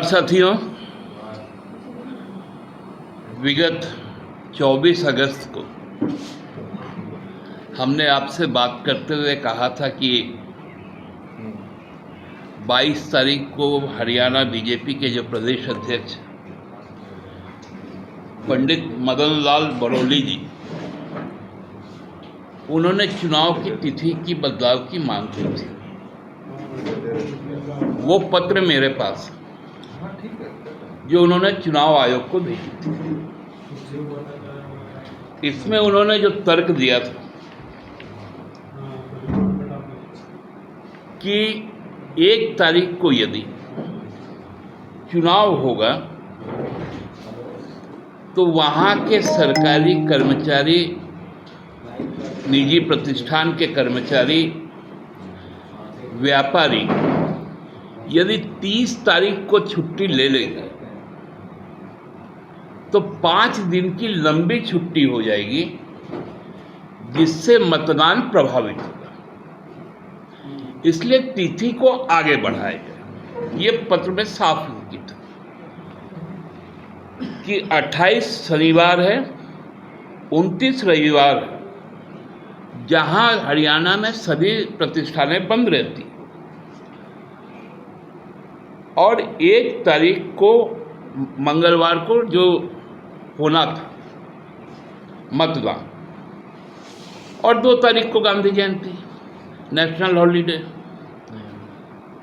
नमस्कार साथियों। विगत 24 अगस्त को हमने आपसे बात करते हुए कहा था कि 22 तारीख को हरियाणा बीजेपी के जो प्रदेश अध्यक्ष पंडित मदन लाल बड़ौली जी, उन्होंने चुनाव की तिथि की बदलाव की मांग की थी। वो पत्र मेरे पास जो उन्होंने चुनाव आयोग को भेजी थी, इसमें उन्होंने जो तर्क दिया था कि 1 तारीख को यदि चुनाव होगा तो वहाँ के सरकारी कर्मचारी, निजी प्रतिष्ठान के कर्मचारी, व्यापारी यदि 30 तारीख को छुट्टी ले लेंगे तो 5 दिन की लंबी छुट्टी हो जाएगी, जिससे मतदान प्रभावित होगा। इसलिए तिथि को आगे बढ़ाया गया। ये पत्र में साफ लिखित है कि 28 शनिवार है, 29 रविवार है, जहां हरियाणा में सभी प्रतिष्ठानें बंद रहती, और 1 तारीख को मंगलवार को जो होना था मतदान, और 2 तारीख को गांधी जयंती, नेशनल हॉलीडे।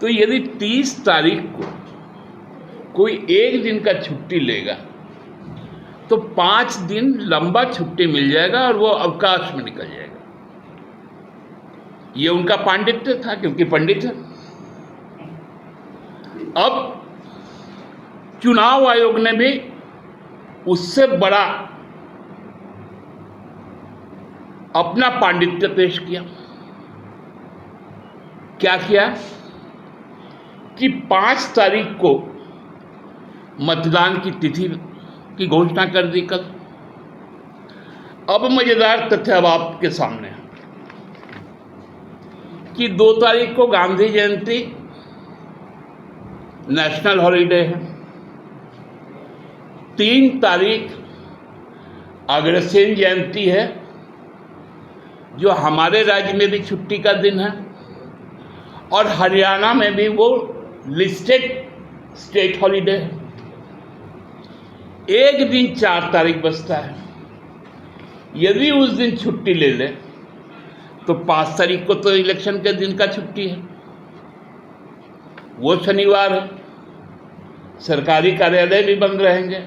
तो यदि 30 तारीख को कोई 1 दिन का छुट्टी लेगा तो 5 दिन लंबा छुट्टी मिल जाएगा और वो अवकाश में निकल जाएगा। ये उनका पांडित्य था, क्योंकि पंडित है। अब चुनाव आयोग ने भी उससे बड़ा अपना पांडित्य पेश किया। क्या किया कि 5 तारीख को मतदान की तिथि की घोषणा कर दी कल। अब मजेदार तथ्य अब आपके सामने है कि 2 तारीख को गांधी जयंती, नेशनल हॉलीडे है। 3 तारीख अग्रसेन जयंती है, जो हमारे राज्य में भी छुट्टी का दिन है, और हरियाणा में भी वो लिस्टेड स्टेट हॉलीडे है। एक दिन 4 तारीख बचता है। यदि उस दिन छुट्टी ले ले तो 5 तारीख को तो इलेक्शन के दिन का छुट्टी है, वो शनिवार है, सरकारी कार्यालय भी बंद रहेंगे,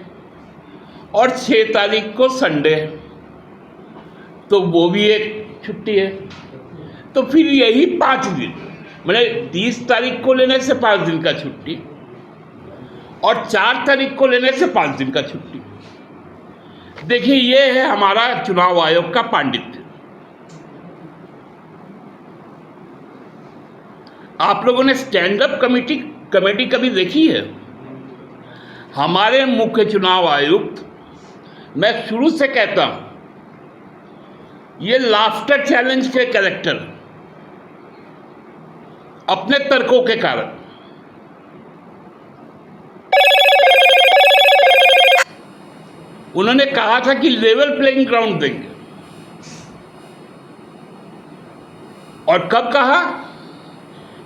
और 6 तारीख को संडे है, तो वो भी एक छुट्टी है। तो फिर यही 5 दिन, मतलब 30 तारीख को लेने से 5 दिन का छुट्टी, और 4 तारीख को लेने से 5 दिन का छुट्टी। देखिए, ये है हमारा चुनाव आयोग का पांडित्य। आप लोगों ने स्टैंड अप कमेटी कभी देखी है? हमारे मुख्य चुनाव आयुक्त, मैं शुरू से कहता हूं, ये लाफ्टर चैलेंज के कैरेक्टर, अपने तर्कों के कारण। उन्होंने कहा था कि लेवल प्लेइंग ग्राउंड देंगे, और कब कहा?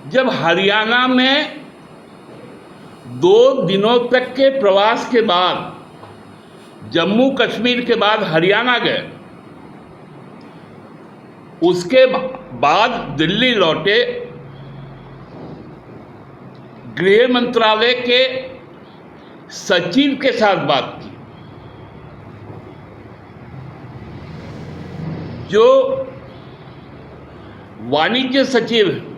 जब हरियाणा में 2 दिनों तक के प्रवास के बाद, जम्मू कश्मीर के बाद हरियाणा गए, उसके बाद दिल्ली लौटे, गृह मंत्रालय के सचिव के साथ बात की, जो वाणिज्य सचिव है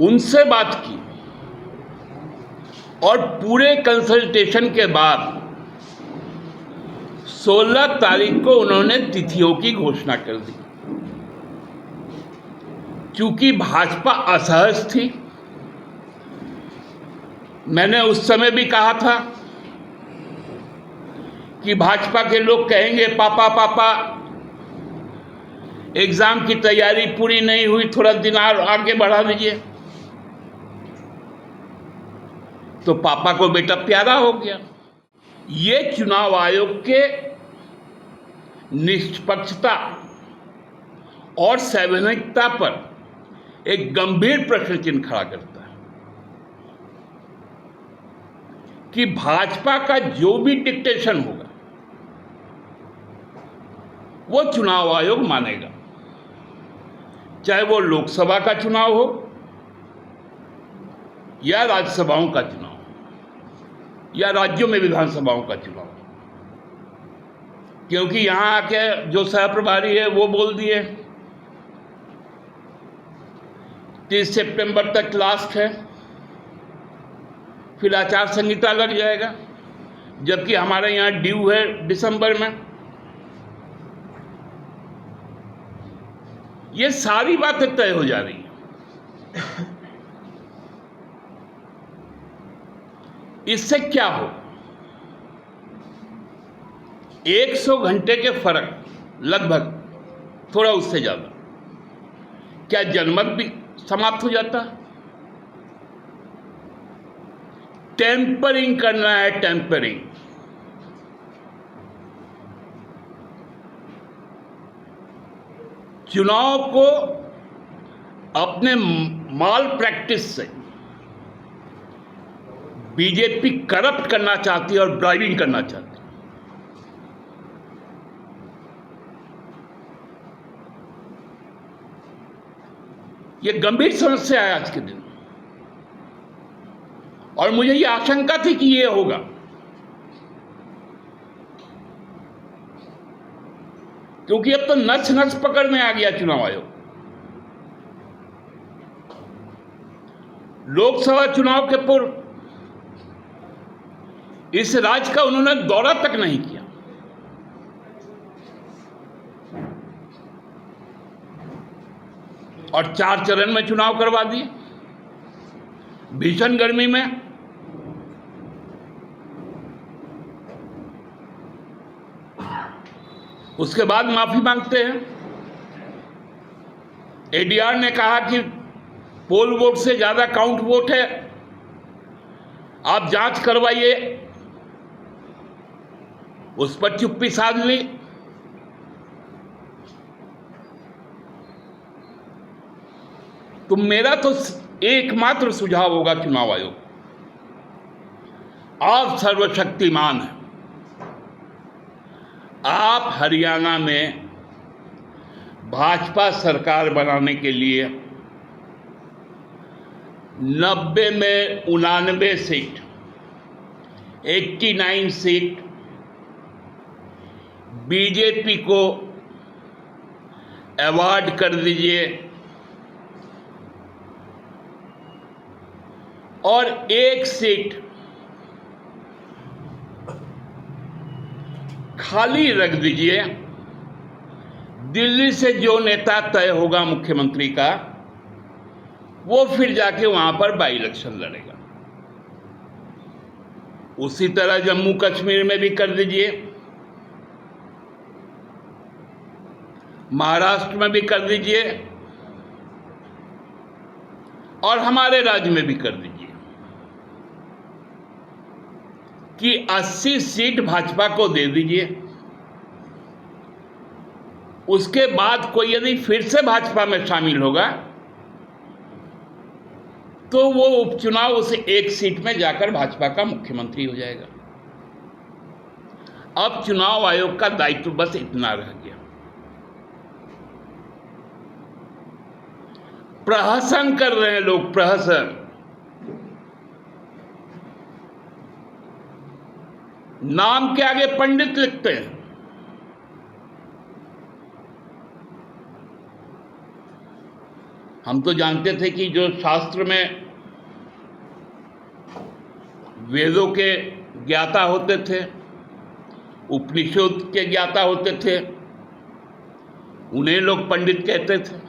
उनसे बात की, और पूरे कंसल्टेशन के बाद 16 तारीख को उन्होंने तिथियों की घोषणा कर दी। चूंकि भाजपा असहज थी, मैंने उस समय भी कहा था कि भाजपा के लोग कहेंगे पापा पापा एग्जाम की तैयारी पूरी नहीं हुई, थोड़ा दिन और आगे बढ़ा दीजिए। तो पापा को बेटा प्यारा हो गया। ये चुनाव आयोग के निष्पक्षता और संवैधानिकता पर एक गंभीर प्रश्न चिन्ह खड़ा करता है कि भाजपा का जो भी डिक्टेशन होगा वो चुनाव आयोग मानेगा, चाहे वो लोकसभा का चुनाव हो या राज्यसभाओं का चुनाव या राज्यों में विधानसभाओं का चुनाव। क्योंकि यहां आके जो सह प्रभारी है वो बोल दिए 30 सितंबर तक लास्ट है, फिर आचार संहिता लग जाएगा, जबकि हमारे यहाँ ड्यू है दिसंबर में। ये सारी बातें तय हो जा रही हैं। इससे क्या हो? 100 घंटे के फर्क, लगभग थोड़ा उससे ज्यादा, क्या जनमत भी समाप्त हो जाता? टेम्परिंग करना है, टेम्परिंग। चुनाव को अपने माल प्रैक्टिस से बीजेपी करप्ट करना चाहती है और ड्राइविंग करना चाहती है। यह गंभीर समस्या है आज के दिन, और मुझे यह आशंका थी कि यह होगा। क्योंकि अब तो नस नस पकड़ने आ गया चुनाव आयोग। लोकसभा चुनाव के पूर्व इस राज्य का उन्होंने दौरा तक नहीं किया। और 4 चरण में चुनाव करवा दिए, भीषण गर्मी में। उसके बाद माफी मांगते हैं। एडीआर ने कहा कि पोल वोट से ज्यादा काउंट वोट है, आप जांच करवाइए। उस पर चुप्पी साध ली। तो मेरा तो एकमात्र सुझाव होगा चुनाव आयोग, आप सर्वशक्तिमान हैं। आप हरियाणा में भाजपा सरकार बनाने के लिए 90 में 89 सीट, 89 सीट बीजेपी को अवार्ड कर दीजिए और 1 सीट खाली रख दीजिए। दिल्ली से जो नेता तय होगा मुख्यमंत्री का, वो फिर जाके वहां पर बाई इलेक्शन लड़ेगा। उसी तरह जम्मू कश्मीर में भी कर दीजिए, महाराष्ट्र में भी कर दीजिए और हमारे राज्य में भी कर दीजिए कि 80 सीट भाजपा को दे दीजिए। उसके बाद कोई यदि फिर से भाजपा में शामिल होगा तो वो उपचुनाव उस 1 सीट में जाकर भाजपा का मुख्यमंत्री हो जाएगा। अब चुनाव आयोग का दायित्व बस इतना रह गया। प्रहसन कर रहे हैं लोग, प्रहसन। नाम के आगे पंडित लिखते हैं। हम तो जानते थे कि जो शास्त्र में वेदों के ज्ञाता होते थे, उपनिषद के ज्ञाता होते थे, उन्हें लोग पंडित कहते थे।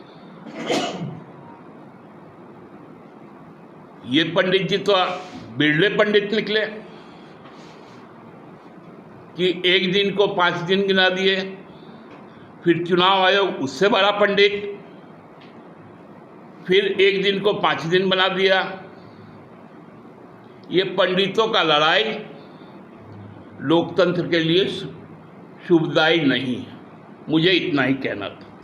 ये पंडित जी तो बिरले पंडित निकले कि एक दिन को 5 दिन गिना दिए, फिर चुनाव आयोग उससे बड़ा पंडित, फिर एक दिन को 5 दिन बना दिया, ये पंडितों का लड़ाई लोकतंत्र के लिए शुभदायी नहीं है। मुझे इतना ही कहना था।